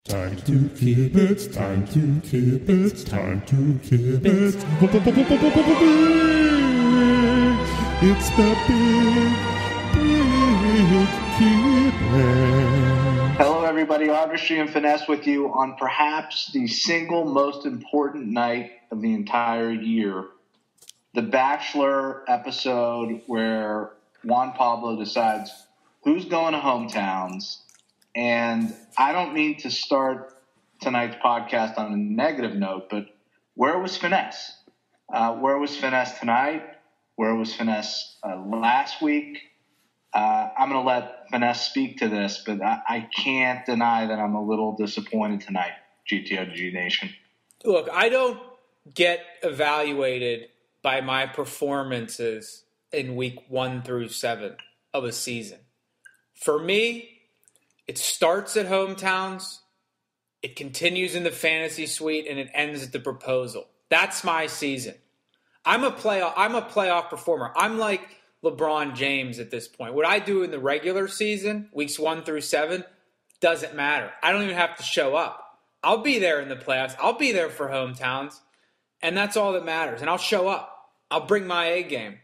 Time to kip it, time to kip it, time to kip it. It's the big kip it. Hello everybody, Artistry and Finesse with you on perhaps the single most important night of the entire year. The Bachelor episode where Juan Pablo decides who's going to hometowns. And I don't mean to start tonight's podcast on a negative note, but where was Finesse? Where was Finesse tonight? Where was Finesse last week? I'm going to let Finesse speak to this, but I can't deny that I'm a little disappointed tonight, GTOG Nation. Look, I don't get evaluated by my performances in week 1 through 7 of a season. For me, it starts at hometowns, it continues in the fantasy suite, and it ends at the proposal. That's my season. I'm a playoff performer. I'm like LeBron James at this point. What I do in the regular season, weeks 1 through 7, doesn't matter. I don't even have to show up. I'll be there in the playoffs. I'll be there for hometowns, and that's all that matters. And I'll show up. I'll bring my A game.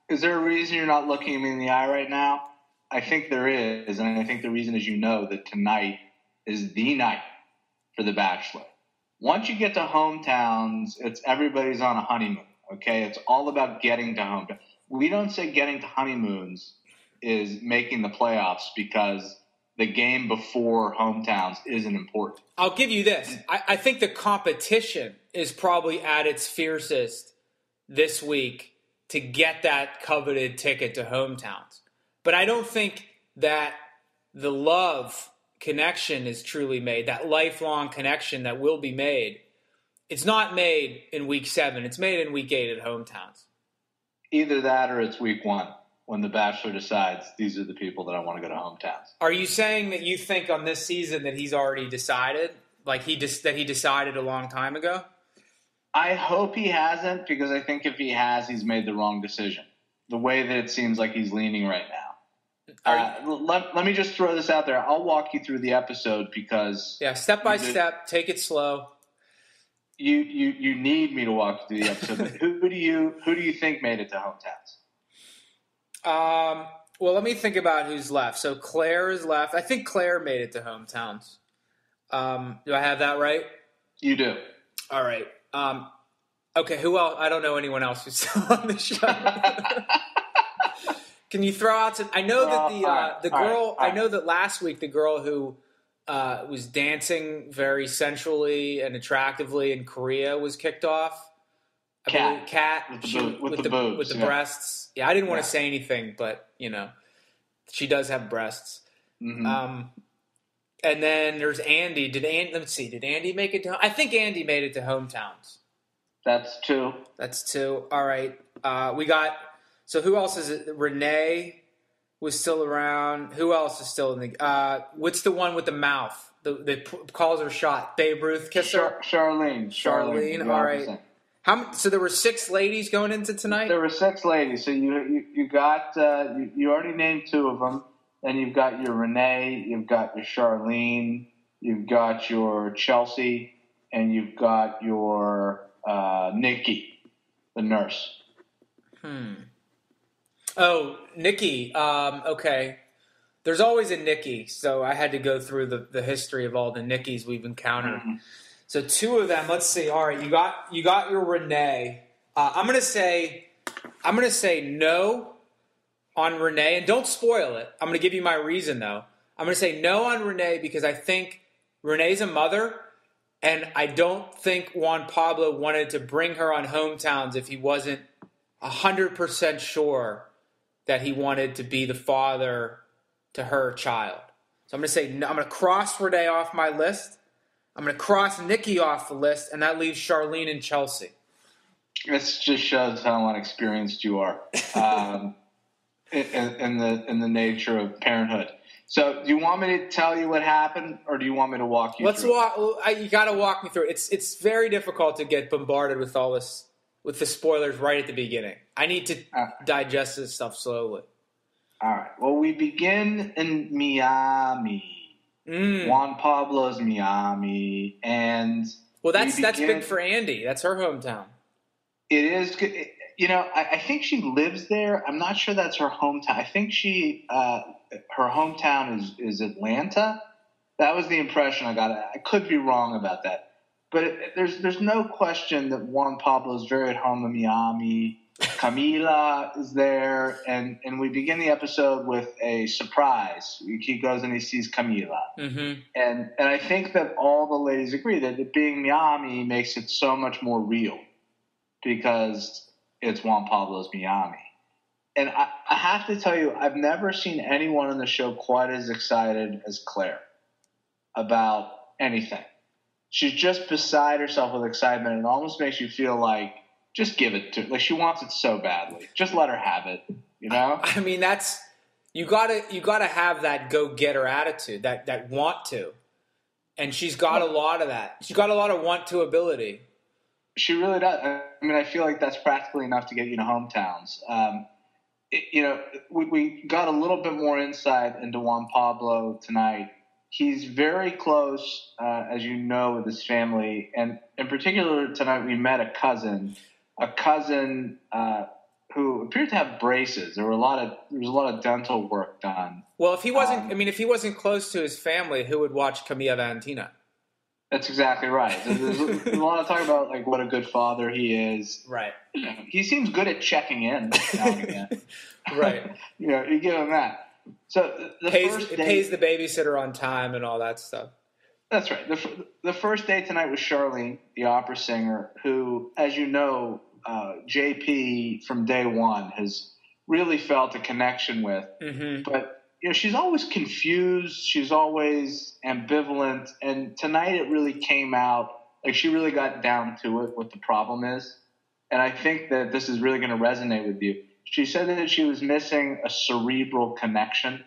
Is there a reason you're not looking at me in the eye right now? I think there is, and I think the reason is that tonight is the night for The Bachelor. Once you get to hometowns, it's everybody's on a honeymoon, okay? It's all about getting to hometown. We don't say getting to honeymoons is making the playoffs because the game before hometowns isn't important. I'll give you this. I think the competition is probably at its fiercest this week to get that coveted ticket to hometowns. But I don't think that the love connection is truly made, that lifelong connection that will be made. It's not made in week 7. It's made in week 8 at hometowns. Either that or it's week 1 when the Bachelor decides these are the people that I want to go to hometowns. Are you saying that you think on this season that he's already decided, like that he decided a long time ago? I hope he hasn't, because I think if he has, he's made the wrong decision. The way that it seems like he's leaning right now. Let me just throw this out there. I'll walk you through the episode because step by step, take it slow. You need me to walk you through the episode. But who do you think made it to hometowns? Well, let me think about who's left. So Claire is left. I think Claire made it to hometowns. Do I have that right? You do. All right. Okay. Who else? I don't know anyone else who's still on the show. Can you throw out some? I know that the girl. I know that last week the girl who was dancing very sensually and attractively in Korea was kicked off. Kat with the breasts. Yeah, I didn't want to say anything, but she does have breasts. Mm-hmm. And then there's Andy. Did Andy make it to? I think Andy made it to hometowns. That's 2. All right. We got. So who else is it? Renee was still around. Who else is still in the? What's the one with the mouth? That calls her shot. Babe Ruth kisser. Sharleen. All right. So there were 6 ladies going into tonight. There were 6 ladies. So you got you already named 2 of them. Then you've got your Renee. You've got your Sharleen. You've got your Chelsea, and you've got your Nikki, the nurse. Oh, Nikki. Okay. There's always a Nikki, so I had to go through the history of all the Nikkis we've encountered. Mm-hmm. So 2 of them. Let's see. All right, you got your Renee. I'm gonna say no on Renee, and don't spoil it. I'm gonna give you my reason though. I'm gonna say no on Renee because I think Renee's a mother, and I don't think Juan Pablo wanted to bring her on hometowns if he wasn't 100% sure that he wanted to be the father to her child. So I'm going to say, no, I'm going to cross Renee off my list. I'm going to cross Nikki off the list, and that leaves Sharleen and Chelsea. This just shows how unexperienced you are in the nature of parenthood. So do you want me to tell you what happened, or do you want me to walk you through it? You got to walk me through it. It's very difficult to get bombarded with all this, with the spoilers right at the beginning. I need to digest this stuff slowly. All right. Well, we begin in Miami. Juan Pablo's Miami, and well, that's big for Andy. That's her hometown. It is. I think she lives there. I'm not sure that's her hometown. I think her hometown is Atlanta. That was the impression I got. I could be wrong about that, but there's no question that Juan Pablo is very at home in Miami. Camila is there, and we begin the episode with a surprise. He goes and he sees Camila, and I think that all the ladies agree that it being Miami makes it so much more real because it's Juan Pablo's Miami. And I have to tell you, I've never seen anyone on the show quite as excited as Claire about anything. She's just beside herself with excitement, and it almost makes you feel like, just give it to her. Like, she wants it so badly. Just let her have it, you know? I mean, you gotta have that go-getter attitude, that want to. And she's got a lot of that. She's got a lot of want to ability. She really does. I mean, I feel like that's practically enough to get you to hometowns. We got a little bit more insight into Juan Pablo tonight. He's very close, as you know, with his family. And in particular, tonight we met a cousin who appeared to have braces. There was a lot of dental work done. Well, if he wasn't close to his family, who would watch Camilla Valentina? That's exactly right. There's a lot of talk about like what a good father he is. Right. He seems good at checking in now and again. Right. You give him that. So pays the babysitter on time and all that stuff. That's right. The first day tonight was Sharleen, the opera singer, who, as you know, JP from day one has really felt a connection with. Mm-hmm. But she's always confused. She's always ambivalent. And tonight it really came out, like she really got down to it, what the problem is. And I think that this is really going to resonate with you. She said that she was missing a cerebral connection,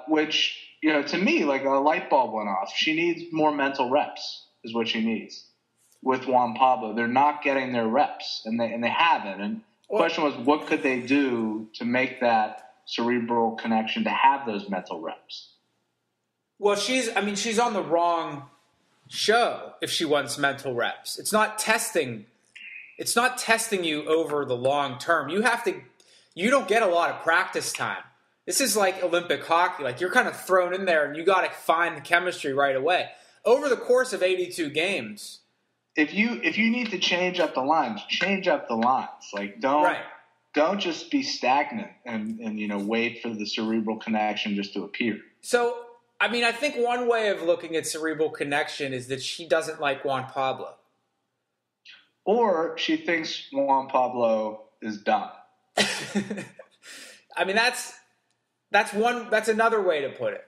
which, to me, like a light bulb went off. She needs more mental reps is what she needs with Juan Pablo. They're not getting their reps, and they haven't. And the question was, what could they do to make that cerebral connection, to have those mental reps? Well, she's on the wrong show if she wants mental reps. It's not testing you over the long term. You don't get a lot of practice time. This is like Olympic hockey. Like, you're kind of thrown in there and you got to find the chemistry right away. Over the course of 82 games. If you need to change up the lines, change up the lines. Like, don't just be stagnant and wait for the cerebral connection just to appear. So, I think one way of looking at cerebral connection is that she doesn't like Juan Pablo. Or she thinks Juan Pablo is dumb. That's another way to put it.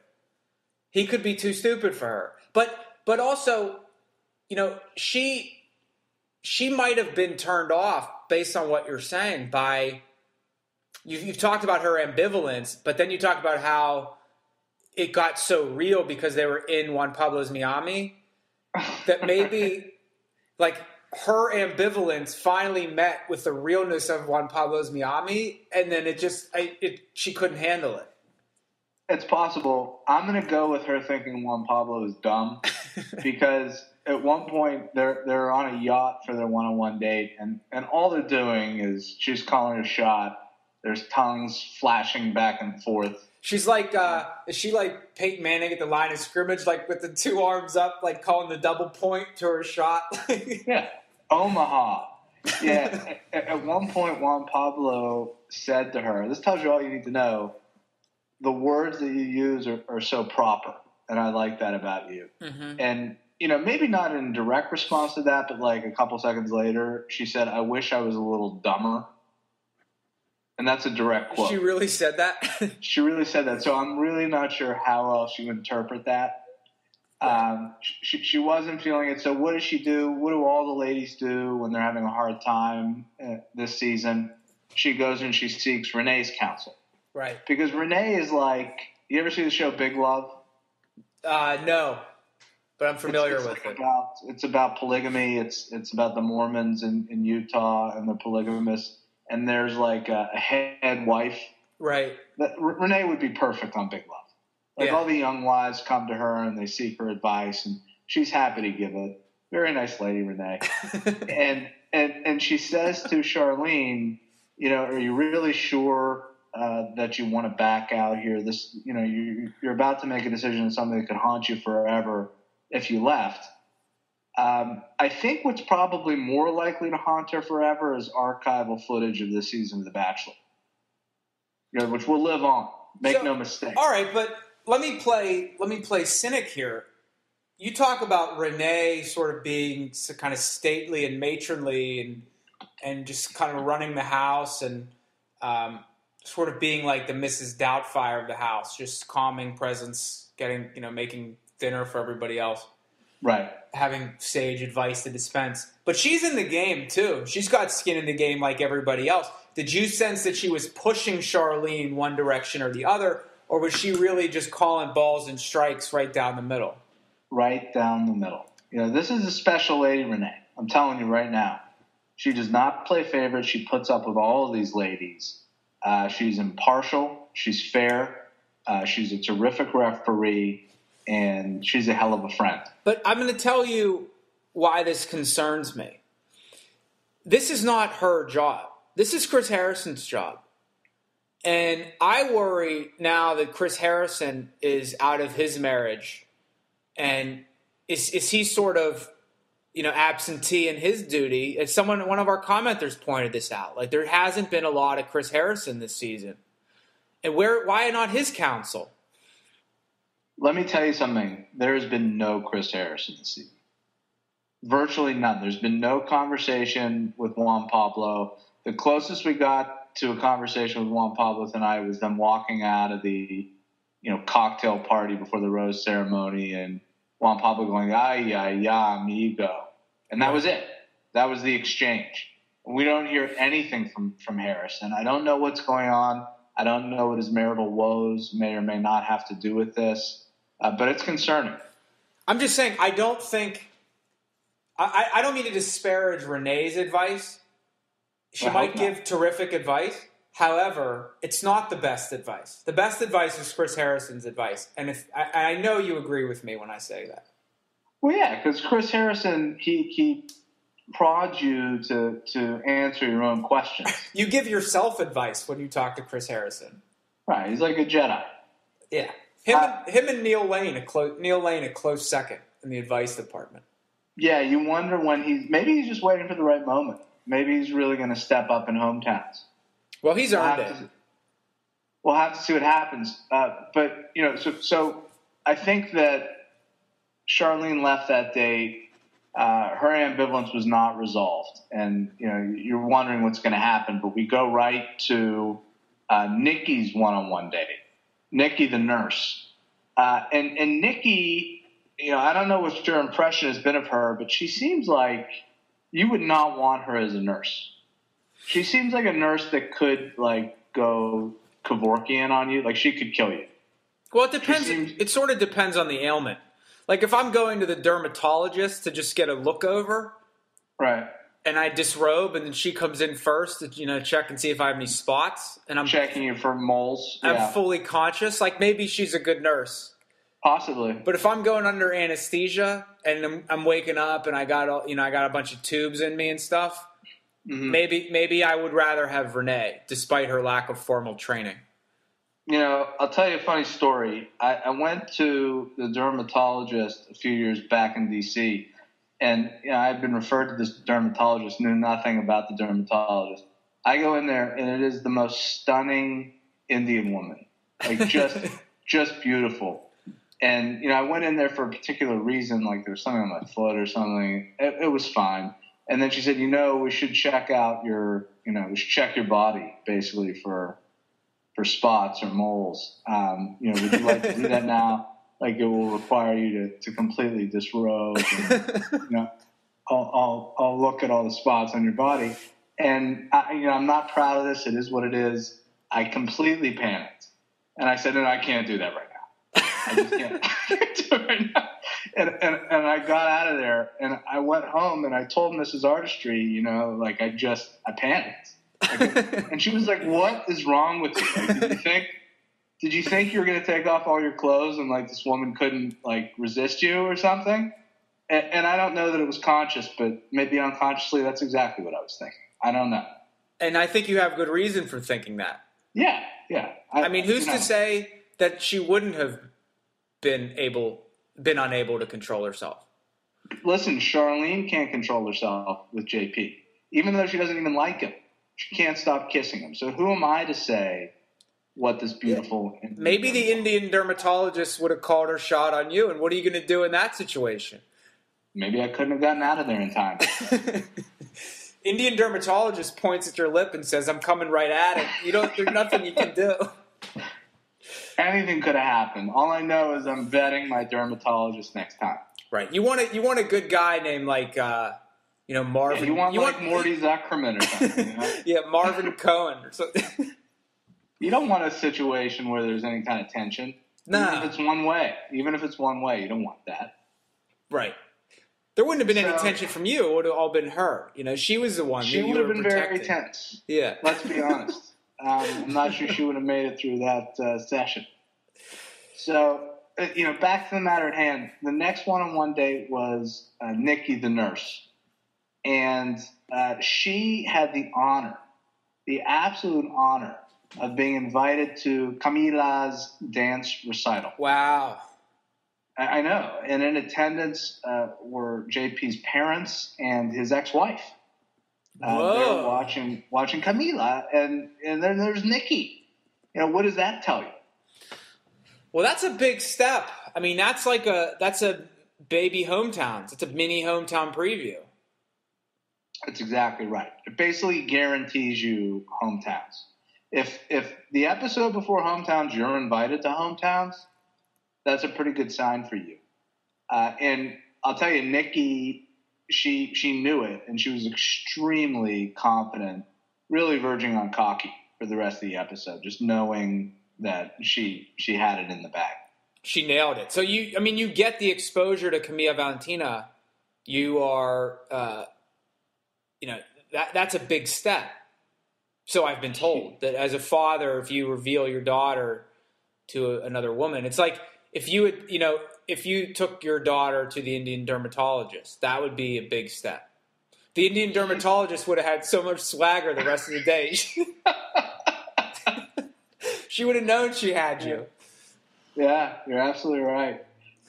He could be too stupid for her. But also, she might have been turned off based on what you're saying by you've talked about her ambivalence, but then you talk about how it got so real because they were in Juan Pablo's Miami that maybe like her ambivalence finally met with the realness of Juan Pablo's Miami, and then she couldn't handle it. It's possible. I'm going to go with her thinking Juan Pablo is dumb because at one point they're on a yacht for their one-on-one date, and all they're doing is she's calling a shot. There's tongues flashing back and forth. She's like, is she like Peyton Manning at the line of scrimmage, like with the two arms up, like calling the double point to her shot? Yeah. Omaha. Yeah. At one point, Juan Pablo said to her, this tells you all you need to know, the words that you use are so proper, and I like that about you. Mm-hmm. And, maybe not in direct response to that, but like a couple seconds later, she said, I wish I was a little dumber. And that's a direct quote. She really said that? She really said that. So I'm really not sure how else you interpret that. She wasn't feeling it. So what does she do? What do all the ladies do when they're having a hard time this season? She goes and she seeks Renee's counsel. Right. Because Renee is like, you ever see the show Big Love? No, but I'm familiar with it. It's about polygamy. It's about the Mormons in Utah and the polygamists. And there's like a head wife. Right. Renee would be perfect on Big Love. Like all the young wives come to her and they seek her advice, and she's happy to give it. Very nice lady, Renee. and she says to Sharleen, are you really sure that you want to back out here? This, you're about to make a decision on something that could haunt you forever if you left. I think what's probably more likely to haunt her forever is archival footage of this season of The Bachelor, which will live on. Make no mistake. All right, but let me play cynic here. You talk about Renee sort of being kind of stately and matronly and just kind of running the house and sort of being like the Mrs. Doubtfire of the house, just calming presence, making dinner for everybody else. Right. Having sage advice to dispense. But she's in the game, too. She's got skin in the game like everybody else. Did you sense that she was pushing Sharleen one direction or the other, or was she really just calling balls and strikes right down the middle? Right down the middle. This is a special lady, Renee. I'm telling you right now. She does not play favorites. She puts up with all of these ladies. She's impartial. She's fair. She's a terrific referee. And she's a hell of a friend. But I'm going to tell you why this concerns me. This is not her job. This is Chris Harrison's job. And I worry now that Chris Harrison is out of his marriage. And is he sort of, absentee in his duty? As one of our commenters pointed this out. Like, there hasn't been a lot of Chris Harrison this season. And why not his counsel? Let me tell you something. There has been no Chris Harrison this season. Virtually none. There's been no conversation with Juan Pablo. The closest we got to a conversation with Juan Pablo tonight was them walking out of the, cocktail party before the rose ceremony, and Juan Pablo going, ay, ay, ay, amigo. And that was it. That was the exchange. We don't hear anything from Harrison. I don't know what's going on. I don't know what his marital woes may or may not have to do with this. But it's concerning. I'm just saying, I don't mean to disparage Renee's advice. She might give terrific advice. However, it's not the best advice. The best advice is Chris Harrison's advice. And I know you agree with me when I say that. Well, yeah, because Chris Harrison, he prods you to answer your own questions. You give yourself advice when you talk to Chris Harrison. Right, he's like a Jedi. Yeah. Him and Neil Lane, a close second in the advice department. Yeah, you wonder when maybe he's just waiting for the right moment. Maybe he's really going to step up in hometowns. Well, he's earned it. We'll have to see what happens. But so I think that Sharleen left that date. Her ambivalence was not resolved, and you're wondering what's going to happen. But we go right to Nikki's one-on-one date. Nikki, the nurse. And Nikki, I don't know what your impression has been of her, but she seems like you would not want her as a nurse. She seems like a nurse that could, go Kevorkian on you. Like, she could kill you. Well, it depends. It sort of depends on the ailment. Like, if I'm going to the dermatologist to just get a look over. Right. And I disrobe, and then she comes in first to, check and see if I have any spots. And I'm checking you for moles. I'm fully conscious. Like, maybe she's a good nurse. Possibly. But if I'm going under anesthesia and I'm waking up and I got a bunch of tubes in me and stuff, maybe I would rather have Renee, despite her lack of formal training. I'll tell you a funny story. I went to the dermatologist a few years back in D.C., and I had been referred to this dermatologist, knew nothing about the dermatologist. I go in there, and it is the most stunning Indian woman, like just beautiful. And I went in there for a particular reason, like there was something on my foot or something. It was fine. And then she said, we should check out we should check your body basically for spots or moles. Would you like to do that now? Like, it will require you to completely disrobe. And, I'll look at all the spots on your body. And, I'm not proud of this. It is what it is. I completely panicked. And I said, no, I can't do that right now. I just can't do it right now. And I got out of there. And I went home and I told Mrs. Artistry, I panicked. And she was like, what is wrong with you? Like, Did you think you were going to take off all your clothes and like this woman couldn't like resist you or something? And I don't know that it was conscious, but maybe unconsciously that's exactly what I was thinking. I don't know. And I think you have good reason for thinking that. Yeah. I mean, who's to say that she wouldn't have been unable to control herself? Listen, Sharleen can't control herself with JP. Even though she doesn't even like him, she can't stop kissing him. So who am I to say what this beautiful... Maybe the Indian dermatologist would have called her shot on you, and what are you going to do in that situation? Maybe I couldn't have gotten out of there in time. Indian dermatologist points at your lip and says, I'm coming right at it. There's nothing you can do. Anything could have happened. All I know is I'm vetting my dermatologist next time. Right. You want a good guy named like Marvin. Yeah, you want Morty Zuckerman or something. You know? Yeah, Marvin Cohen or something. You don't want a situation where there's any kind of tension. No. Even if it's one way, you don't want that. Right. There wouldn't have been any tension from you. It would have all been her. She was the one. She would have been very tense. Yeah. Let's be honest. I'm not sure she would have made it through that session. So, back to the matter at hand. The next one-on-one date was Nikki, the nurse. And she had the absolute honor of being invited to Camila's dance recital. Wow. I know. And in attendance were JP's parents and his ex-wife. They were watching Camila, and then there's Nikki. What does that tell you? Well, that's a big step. I mean, that's a baby hometowns. It's a mini hometown preview. That's exactly right. It basically guarantees you hometowns. If the episode before hometowns, you're invited to hometowns, that's a pretty good sign for you. And I'll tell you, Nikki, she knew it, and she was extremely confident, really verging on cocky for the rest of the episode, just knowing that she had it in the bag. She nailed it. So you get the exposure to Camilla Valentina. You are, that's a big step. So I've been told that as a father, if you reveal your daughter to another woman, it's like if you took your daughter to the Indian dermatologist, that would be a big step. The Indian dermatologist would have had so much swagger the rest of the day. She would have known she had you. Yeah, you're absolutely right.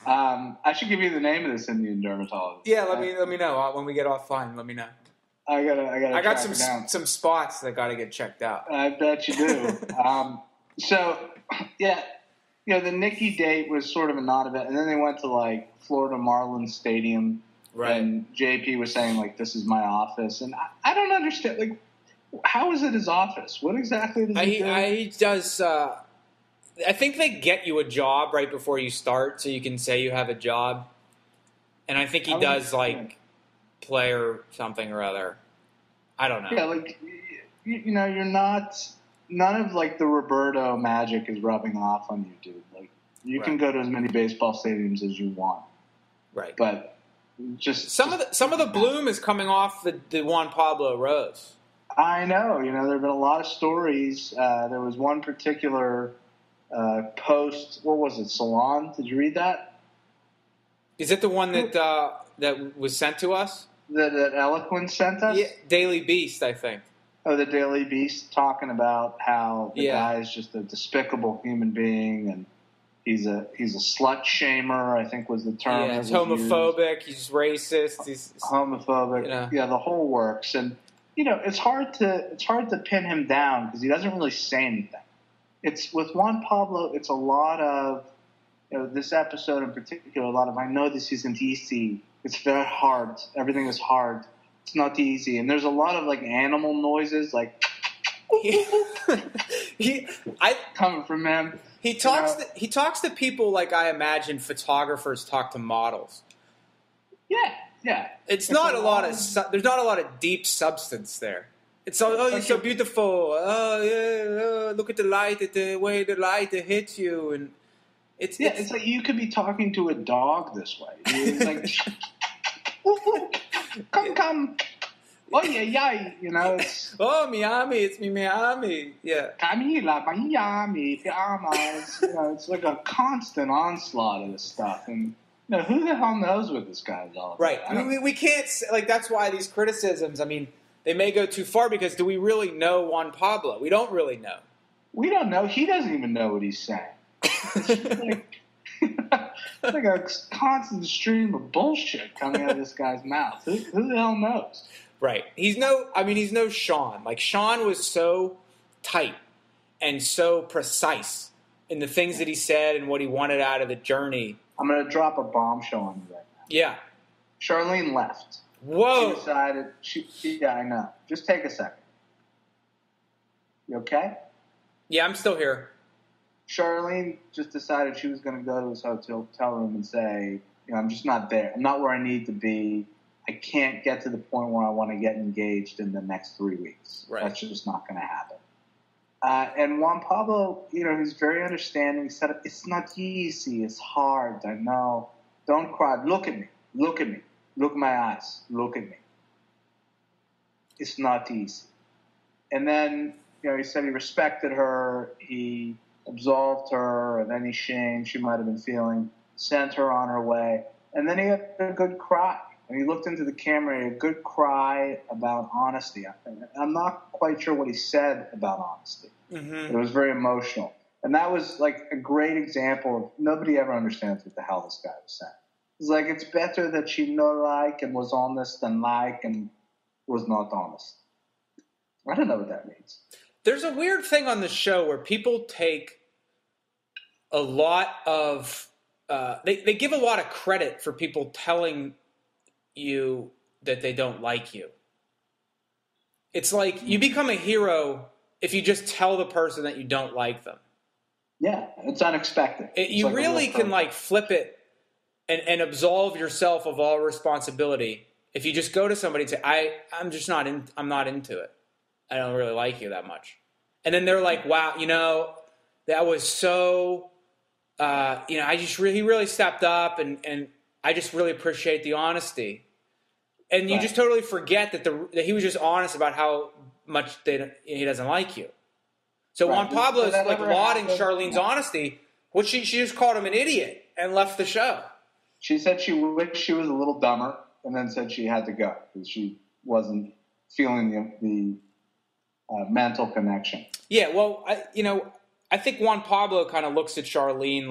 I should give you the name of this Indian dermatologist. Yeah, let me know when we get offline. Let me know. I got some spots that got to get checked out. I bet you do. The Nikki date was sort of a non-event, and then they went to like Florida Marlins Stadium, right? And JP was saying like, "This is my office," and I don't understand. Like, how is it his office? What exactly does he do? He does. I think they get you a job right before you start, so you can say you have a job, and I think he does play or something or other. I don't know. Yeah, like you're not. None of like the Roberto magic is rubbing off on you, dude. Like you can go to as many baseball stadiums as you want, right? But just some of the bloom is coming off the Juan Pablo Rose. I know. There have been a lot of stories. There was one particular post. What was it? Salon? Did you read that? Is it the one that was sent to us? That Eloquent sent us? Yeah, Daily Beast, I think. Oh, the Daily Beast talking about how the guy is just a despicable human being, and he's a slut shamer, I think was the term. Yeah, he's homophobic. He's racist. He's homophobic. Yeah, the whole works. And it's hard to pin him down because he doesn't really say anything. It's with Juan Pablo. It's a lot of this episode in particular. A lot of I know this isn't easy. It's very hard. Everything is hard. It's not easy, and there's a lot of like animal noises, like coming from him. He talks to people like I imagine photographers talk to models. Yeah. It's not a lot of. There's not a lot of deep substance there. It's you're so beautiful. Oh yeah, look at the light, at the way the light hits you, and it's like you could be talking to a dog this way. It's like. Come. Oh, yeah. It's Oh, Miami, it's me, Miami. Yeah. Camila, Miami, Piamas. It's like a constant onslaught of this stuff. And, who the hell knows what this guy is all about? Right. We can't, like, that's why these criticisms, I mean, they may go too far because do we really know Juan Pablo? We don't really know. We don't know. He doesn't even know what he's saying. It's like a constant stream of bullshit coming out of this guy's mouth. Who the hell knows? Right. He's no Sean. Like, Sean was so tight and so precise in the things that he said and what he wanted out of the journey. I'm going to drop a bombshell on you right now. Yeah. Charlene left. Whoa. She decided, yeah, I know. Just take a second. You okay? Yeah, I'm still here. Sharleen just decided she was going to go to his hotel room and say, I'm just not there. I'm not where I need to be. I can't get to the point where I want to get engaged in the next 3 weeks. Right. That's just not going to happen. And Juan Pablo, he's very understanding. He said, it's not easy. It's hard. I know. Don't cry. Look at me. Look at me. Look at my eyes. Look at me. It's not easy. And then, he said he respected her. He absolved her of any shame she might have been feeling, sent her on her way. And then he had a good cry. And he looked into the camera, he had a good cry about honesty. I'm not quite sure what he said about honesty. Mm-hmm. It was very emotional. And that was like a great example of nobody ever understands what the hell this guy was saying. It's like, it's better that she no like and was honest than like and was not honest. I don't know what that means. There's a weird thing on the show where people take a lot of they give a lot of credit for people telling you that they don't like you. It's like you become a hero if you just tell the person that you don't like them. Yeah, it's unexpected. You like really can like flip it and absolve yourself of all responsibility if you just go to somebody and say, I'm not into it. I don't really like you that much. And then they're like, wow, that was so, he really stepped up and I just really appreciate the honesty. And you just totally forget that he was just honest about how much he doesn't like you. So Juan Pablo is like lauding Charlene's honesty. Well, she just called him an idiot and left the show. She said she wished she was a little dumber and then said she had to go because she wasn't feeling the mental connection. Yeah, well, I think Juan Pablo kind of looks at Sharleen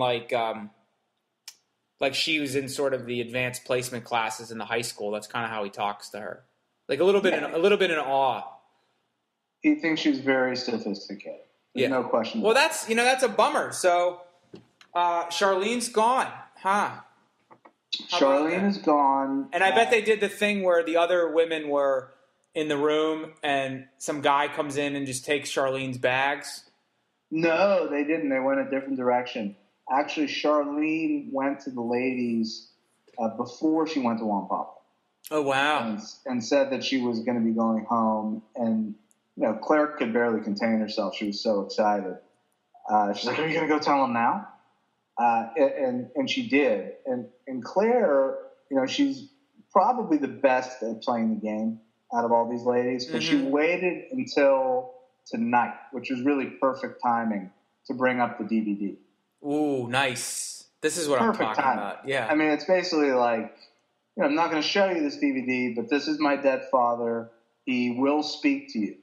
like she was in sort of the advanced placement classes in the high school. That's kind of how he talks to her, like a little bit in awe. He thinks she's very sophisticated. There's no question. Well, that's a bummer. So Charlene's gone, huh? Sharleen is gone, and I bet they did the thing where the other women were in the room, and some guy comes in and just takes Charlene's bags. No, they didn't. They went a different direction. Actually, Sharleen went to the ladies before she went to Juan Pablo. Oh, wow. And said that she was going to be going home. And, Claire could barely contain herself. She was so excited. She's like, are you going to go tell him now? And she did. And Claire, she's probably the best at playing the game out of all these ladies. But she waited until tonight, which was really perfect timing to bring up the DVD. Ooh, nice. This is what perfect I'm talking about. Yeah. I mean, it's basically like, I'm not going to show you this DVD, but this is my dead father. He will speak to you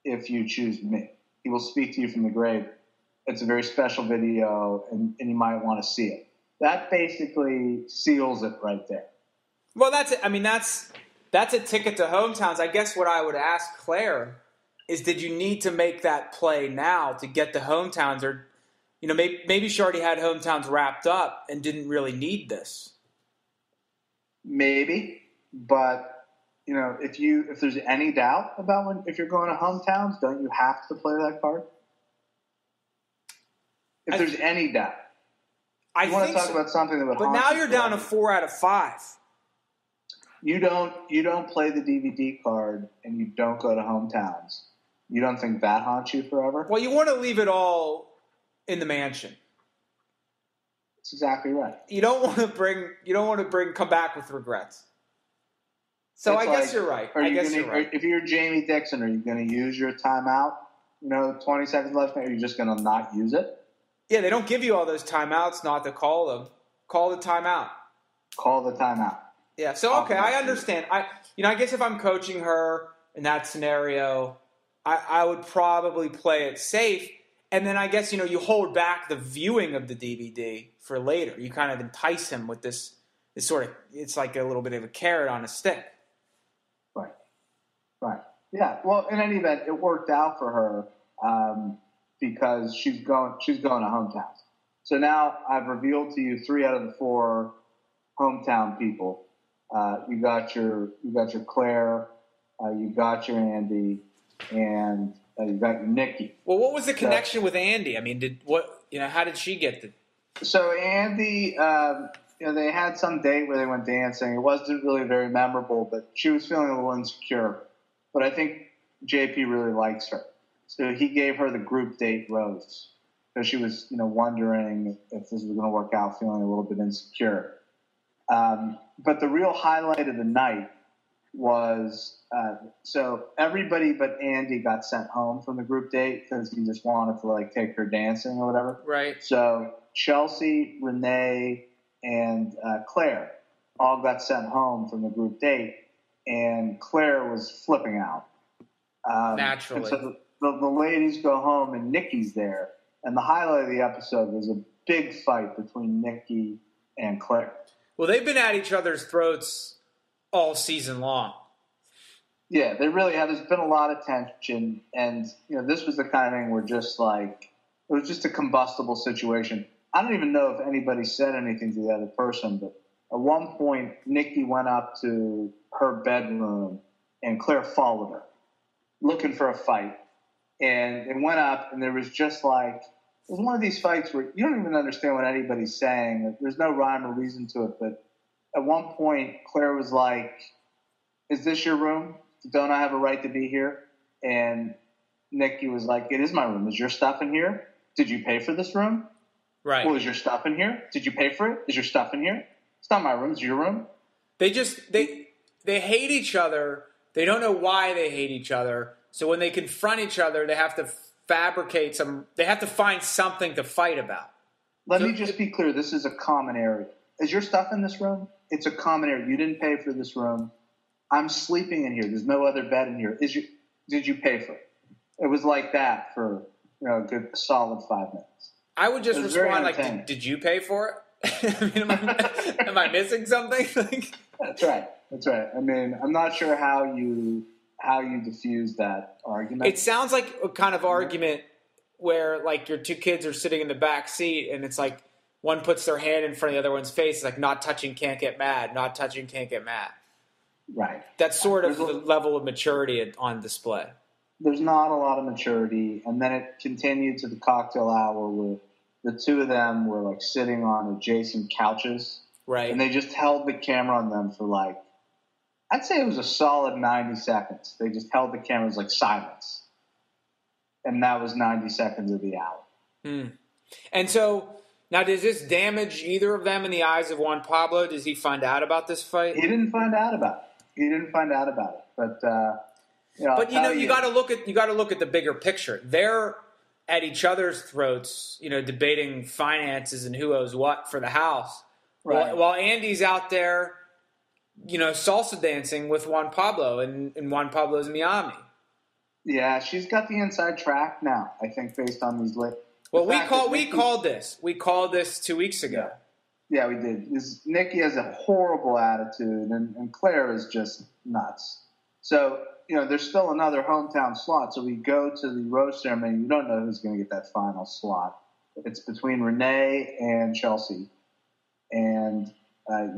if you choose me. He will speak to you from the grave. It's a very special video, and you might want to see it. That basically seals it right there. Well, that's it. I mean, that's a ticket to hometowns. I guess what I would ask Claire is, did you need to make that play now to get to hometowns, or maybe she already had hometowns wrapped up and didn't really need this. Maybe, but if there's any doubt about if you're going to hometowns, don't you have to play that card? If there's any doubt, I want to talk about something that would. But now you're down to 4 out of 5. You don't play the DVD card and you don't go to hometowns. You don't think that haunts you forever? Well, you want to leave it all in the mansion. That's exactly right. You don't want to come back with regrets. So I guess you're right. You're right. If you're Jamie Dixon, are you going to use your timeout? 20 seconds left, or are you just going to not use it? Yeah, they don't give you all those timeouts not to call them. Call the timeout. Call the timeout. Yeah, so, okay, I understand. I guess if I'm coaching her in that scenario, I would probably play it safe. And then I guess, you hold back the viewing of the DVD for later. You kind of entice him with this sort of, it's like a little bit of a carrot on a stick. Right. Yeah. Well, in any event, it worked out for her because she's going to hometowns. So now I've revealed to you 3 out of the 4 hometown people. You got your Claire, you got your Andy, and you got your Nikki. Well, what was the connection with Andy? I mean, how did she get the? So Andy, they had some date where they went dancing. It wasn't really very memorable, but she was feeling a little insecure. But I think JP really likes her. So he gave her the group date rose. So she was, wondering if this was going to work out, feeling a little bit insecure. But the real highlight of the night was, so everybody but Andy got sent home from the group date because he just wanted to, take her dancing or whatever. Right. So Chelsea, Renee, and Claire all got sent home from the group date. And Claire was flipping out. Naturally. So the ladies go home, and Nikki's there. And the highlight of the episode was a big fight between Nikki and Claire. Well, they've been at each other's throats all season long. Yeah, they really have. There's been a lot of tension. And, this was the kind of thing where it was just a combustible situation. I don't even know if anybody said anything to the other person, but at one point, Nikki went up to her bedroom, and Claire followed her, looking for a fight. And it went up, and there was just it was one of these fights where you don't even understand what anybody's saying. There's no rhyme or reason to it. But at one point, Claire was like, "Is this your room? Don't I have a right to be here?" And Nikki was like, "It is my room. Is your stuff in here? Did you pay for this room? Right. Well, is your stuff in here? Did you pay for it? Is your stuff in here? It's not my room. It's your room." They hate each other. They don't know why they hate each other. So when they confront each other, they have to they have to find something to fight about. Let me just be clear. This is a common area. Is your stuff in this room? It's a common area. You didn't pay for this room. I'm sleeping in here. There's no other bed in here. Did you pay for it? It was like that for a good solid 5 minutes. I would just respond like, did you pay for it? I mean, am I missing something? That's right. I mean, I'm not sure how you diffuse that argument. It sounds like a kind of argument where your 2 kids are sitting in the back seat, and it's like one puts their hand in front of the other one's face. It's like, not touching, can't get mad. Not touching, can't get mad. Right. That's sort of the level of maturity on display. There's not a lot of maturity, and then it continued to the cocktail hour where the 2 of them were sitting on adjacent couches. Right. And they just held the camera on them for I'd say it was a solid 90 seconds. They just held the cameras silence. And that was 90 seconds of the hour. And so, now does this damage either of them in the eyes of Juan Pablo? Does he find out about this fight? He didn't find out about it. But, you got to look at the bigger picture. They're at each other's throats, debating finances and who owes what for the house. Right. While Andy's out there, salsa dancing with Juan Pablo in Juan Pablo's Miami. Yeah, she's got the inside track now, I think, based on these Well, we called this. We called this 2 weeks ago. Yeah, we did. Nikki has a horrible attitude, and Claire is just nuts. So, there's still another hometown slot. So we go to the rose ceremony. You don't know who's going to get that final slot. It's between Renee and Chelsea. And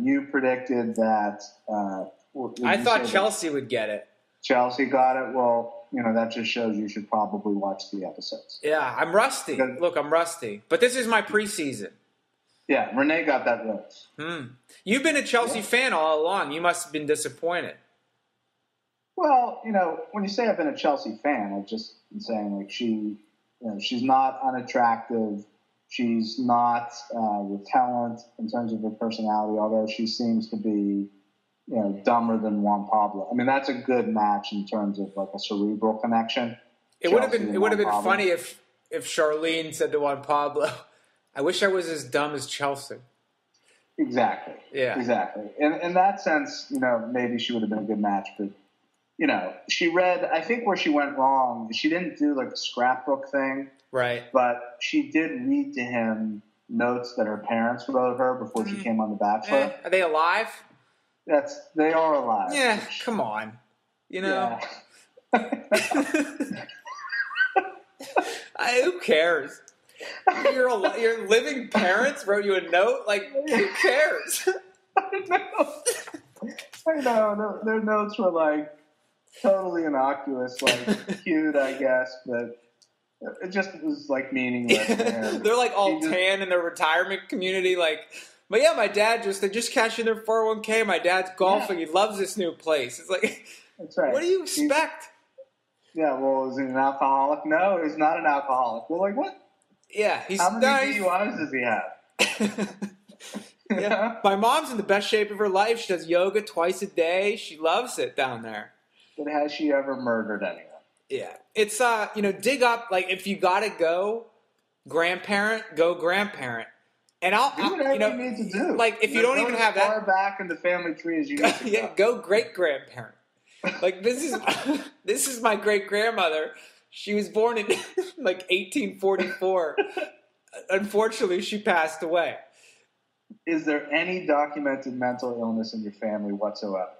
you predicted that. I thought Chelsea would get it. Chelsea got it. Well, that just shows you should probably watch the episodes. Yeah, I'm rusty. Look, I'm rusty. But this is my preseason. Yeah, Renee got that rose. You've been a Chelsea fan all along. You must have been disappointed. Well, when you say I've been a Chelsea fan, I've just been saying she's not unattractive. She's not repellent in terms of her personality, although she seems to be dumber than Juan Pablo. I mean, that's a good match in terms of like a cerebral connection. It would have been funny if Sharleen said to Juan Pablo, "I wish I was as dumb as Chelsea." Exactly. Yeah. Exactly. In that sense, maybe she would have been a good match, but she read. I think where she went wrong, she didn't do like the scrapbook thing, right? But she did read to him notes that her parents wrote her before she came on The Bachelor. Are they alive? They are alive. Yeah, come on. Yeah. Who cares? Your living parents wrote you a note? Like, who cares? I know. Their notes were like totally innocuous, like cute, I guess, but it just was like meaningless. They're like all tan in their retirement community, like. But yeah, my dad they just cashed in their 401k. My dad's golfing. Yeah. He loves this new place. It's like, that's right. What do you expect? Well, is he an alcoholic? No, he's not an alcoholic. Well, like what? Yeah, how many DUIs does he have? Yeah. My mom's in the best shape of her life. She does yoga twice a day. She loves it down there. But has she ever murdered anyone? Yeah, it's dig up, like, if you gotta go grandparent, go grandparent. And I'll do whatever you need to do. Like, if you don't even have that far back in the family tree as you need to go great grandparent. Like, this is my great grandmother. She was born in like 1844. Unfortunately, she passed away. Is there any documented mental illness in your family whatsoever?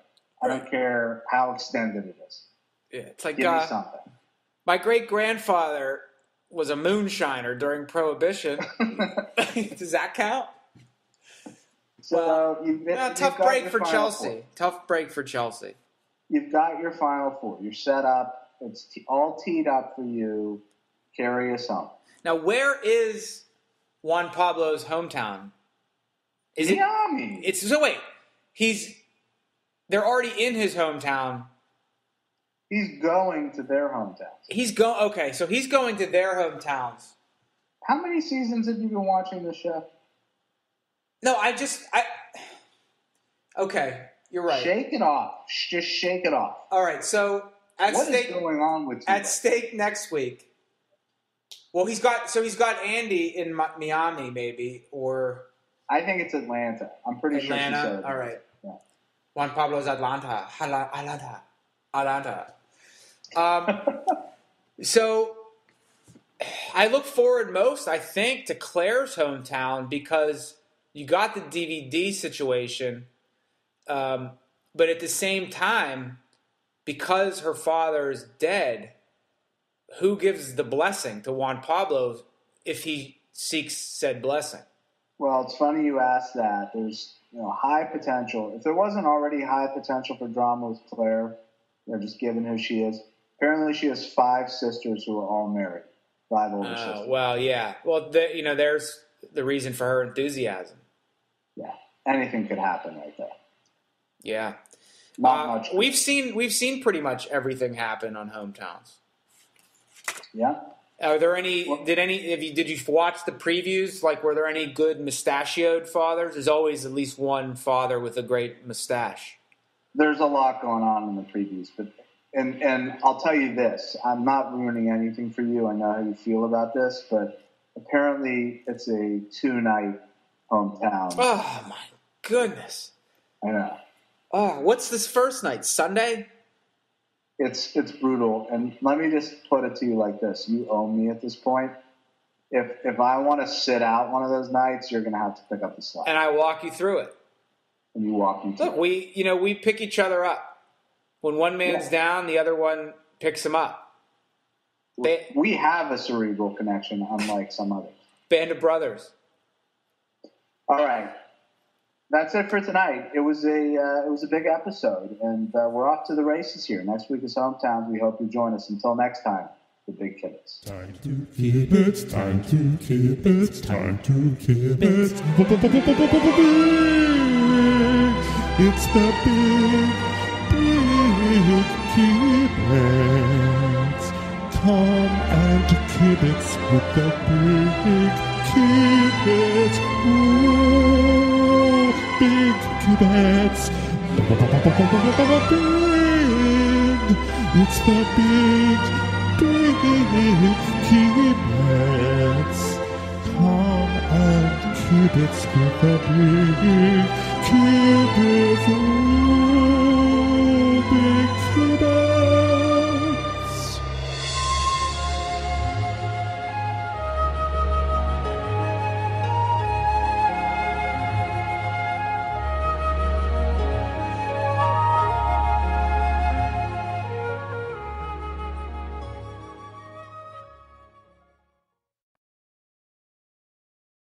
I don't care how extended it is. Yeah, it's like, give me something. My great grandfather was a moonshiner during Prohibition. Does that count? So tough break for Chelsea. Tough break for Chelsea. You've got your Final Four. You're set up. It's all teed up for you. Carry us home. Now, where is Juan Pablo's hometown? Miami. They're already in his hometown. He's going to their hometowns. Okay, so he's going to their hometowns. How many seasons have you been watching this show? No, okay, you're right. Shake it off. Just shake it off. All right, so what is going on with you? At stake next week. Well, he's got Andy in Miami, maybe, or I think it's Atlanta. I'm pretty sure she said it. All right. Yeah. Juan Pablo's Atlanta. So I look forward most, I think, to Claire's hometown because you got the DVD situation, but at the same time, because her father is dead, who gives the blessing to Juan Pablo if he seeks said blessing? Well, it's funny you asked that. There's high potential. If there wasn't already high potential for drama with Claire, just given who she is, apparently she has 5 sisters who are all married. 5 older sisters. Well, yeah. Well, there's the reason for her enthusiasm. Yeah, anything could happen right there. Yeah, not much. We've seen pretty much everything happen on Hometowns. Yeah. Are there any? Did you watch the previews? Like, were there any good mustachioed fathers? There's always at least one father with a great mustache. There's a lot going on in the previews, but and I'll tell you this: I'm not ruining anything for you. I know how you feel about this, but apparently it's a 2-night hometown. Oh my goodness! I know. Oh, what's this first night? Sunday? It's brutal, and let me just put it to you like this: you owe me at this point. If I want to sit out one of those nights, you're going to have to pick up the slack. And I walk you through it. And you walk me through it. Look, we pick each other up. When one man's down, the other one picks him up. We have a cerebral connection, unlike some others. Band of brothers. All right. That's it for tonight. It was a big episode, and we're off to the races here. Next week is Hometowns. We hope you join us. Until next time, the Big Kibbutz. Time to kibitz, time to kibitz, time to kibitz. It's the big kibbutz. Come and kibitz with the big kibbutz. Ooh. Big kibbutz, It's the big Cubits. Come and Cubits with the big Cubits.